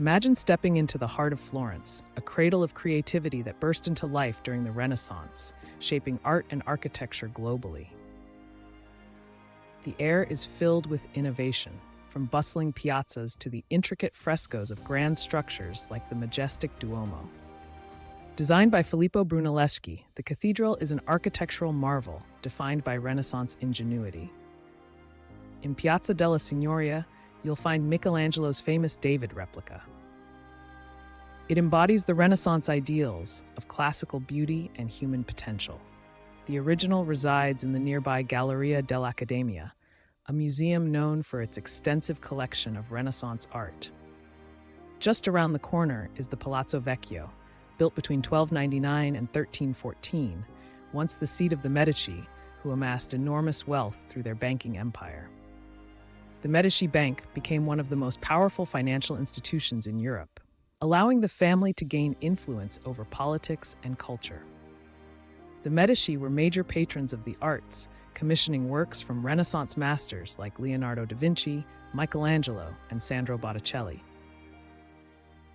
Imagine stepping into the heart of Florence, a cradle of creativity that burst into life during the Renaissance, shaping art and architecture globally. The air is filled with innovation, from bustling piazzas to the intricate frescoes of grand structures like the majestic Duomo. Designed by Filippo Brunelleschi, the cathedral is an architectural marvel defined by Renaissance ingenuity. In Piazza della Signoria, you'll find Michelangelo's famous David replica. It embodies the Renaissance ideals of classical beauty and human potential. The original resides in the nearby Galleria dell'Accademia, a museum known for its extensive collection of Renaissance art. Just around the corner is the Palazzo Vecchio, built between 1299 and 1314, once the seat of the Medici, who amassed enormous wealth through their banking empire. The Medici Bank became one of the most powerful financial institutions in Europe, allowing the family to gain influence over politics and culture. The Medici were major patrons of the arts, commissioning works from Renaissance masters like Leonardo da Vinci, Michelangelo, and Sandro Botticelli.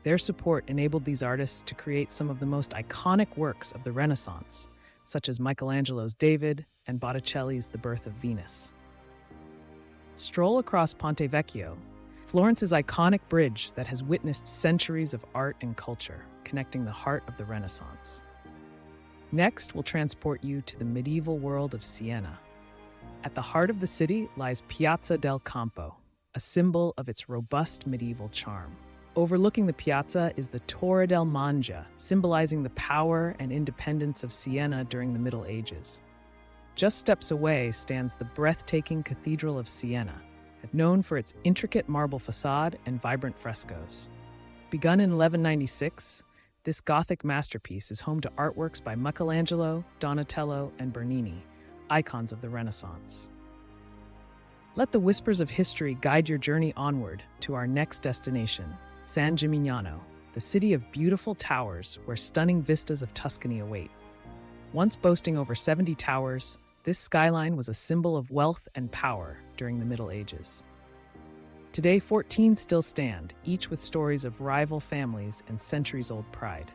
Their support enabled these artists to create some of the most iconic works of the Renaissance, such as Michelangelo's David and Botticelli's The Birth of Venus. Stroll across Ponte Vecchio, Florence's iconic bridge that has witnessed centuries of art and culture, connecting the heart of the Renaissance. Next, we'll transport you to the medieval world of Siena. At the heart of the city lies Piazza del Campo, a symbol of its robust medieval charm. Overlooking the piazza is the Torre del Mangia, symbolizing the power and independence of Siena during the Middle Ages. Just steps away stands the breathtaking Cathedral of Siena, known for its intricate marble facade and vibrant frescoes. Begun in 1196, this Gothic masterpiece is home to artworks by Michelangelo, Donatello, and Bernini, icons of the Renaissance. Let the whispers of history guide your journey onward to our next destination, San Gimignano, the city of beautiful towers where stunning vistas of Tuscany await. Once boasting over 70 towers, this skyline was a symbol of wealth and power during the Middle Ages. Today, 14 still stand, each with stories of rival families and centuries-old pride.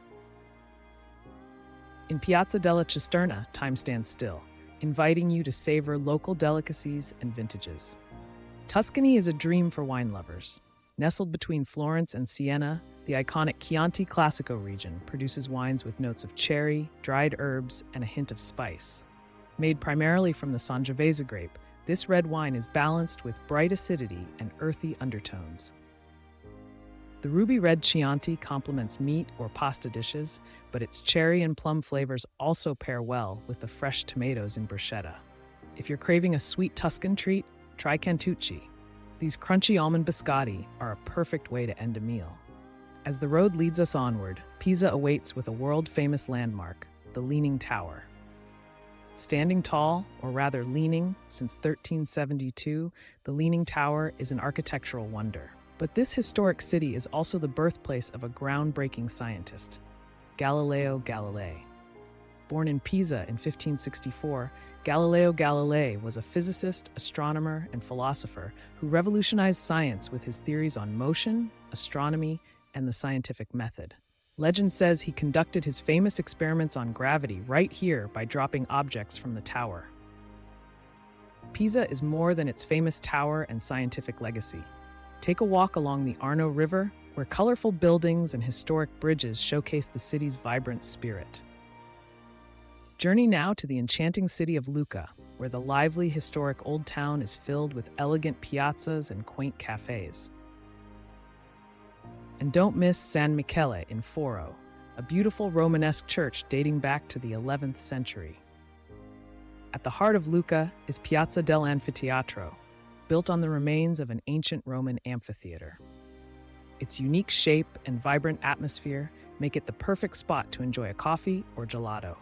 In Piazza della Cisterna, time stands still, inviting you to savor local delicacies and vintages. Tuscany is a dream for wine lovers. Nestled between Florence and Siena, the iconic Chianti Classico region produces wines with notes of cherry, dried herbs, and a hint of spice. Made primarily from the Sangiovese grape, this red wine is balanced with bright acidity and earthy undertones. The ruby red Chianti complements meat or pasta dishes, but its cherry and plum flavors also pair well with the fresh tomatoes in bruschetta. If you're craving a sweet Tuscan treat, try Cantucci. These crunchy almond biscotti are a perfect way to end a meal. As the road leads us onward, Pisa awaits with a world-famous landmark, the Leaning Tower. Standing tall, or rather leaning, since 1372, the Leaning Tower is an architectural wonder. But this historic city is also the birthplace of a groundbreaking scientist, Galileo Galilei. Born in Pisa in 1564, Galileo Galilei was a physicist, astronomer, and philosopher who revolutionized science with his theories on motion, astronomy, and the scientific method. Legend says he conducted his famous experiments on gravity right here by dropping objects from the tower. Pisa is more than its famous tower and scientific legacy. Take a walk along the Arno River, where colorful buildings and historic bridges showcase the city's vibrant spirit. Journey now to the enchanting city of Lucca, where the lively historic old town is filled with elegant piazzas and quaint cafes. And don't miss San Michele in Foro, a beautiful Romanesque church dating back to the 11th century. At the heart of Lucca is Piazza dell'Anfiteatro, built on the remains of an ancient Roman amphitheater. Its unique shape and vibrant atmosphere make it the perfect spot to enjoy a coffee or gelato.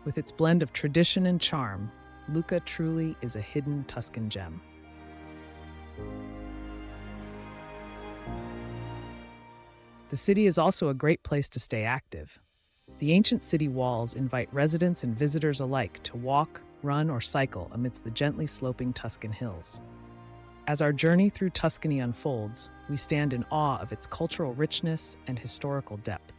With its blend of tradition and charm, Lucca truly is a hidden Tuscan gem. The city is also a great place to stay active. The ancient city walls invite residents and visitors alike to walk, run, or cycle amidst the gently sloping Tuscan hills. As our journey through Tuscany unfolds, we stand in awe of its cultural richness and historical depth.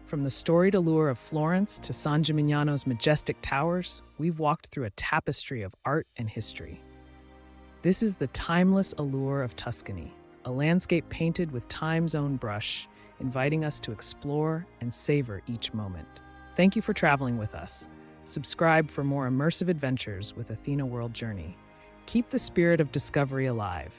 From the storied allure of Florence to San Gimignano's majestic towers, we've walked through a tapestry of art and history. This is the timeless allure of Tuscany, a landscape painted with time's own brush, inviting us to explore and savor each moment. Thank you for traveling with us. Subscribe for more immersive adventures with Athena World Journey. Keep the spirit of discovery alive.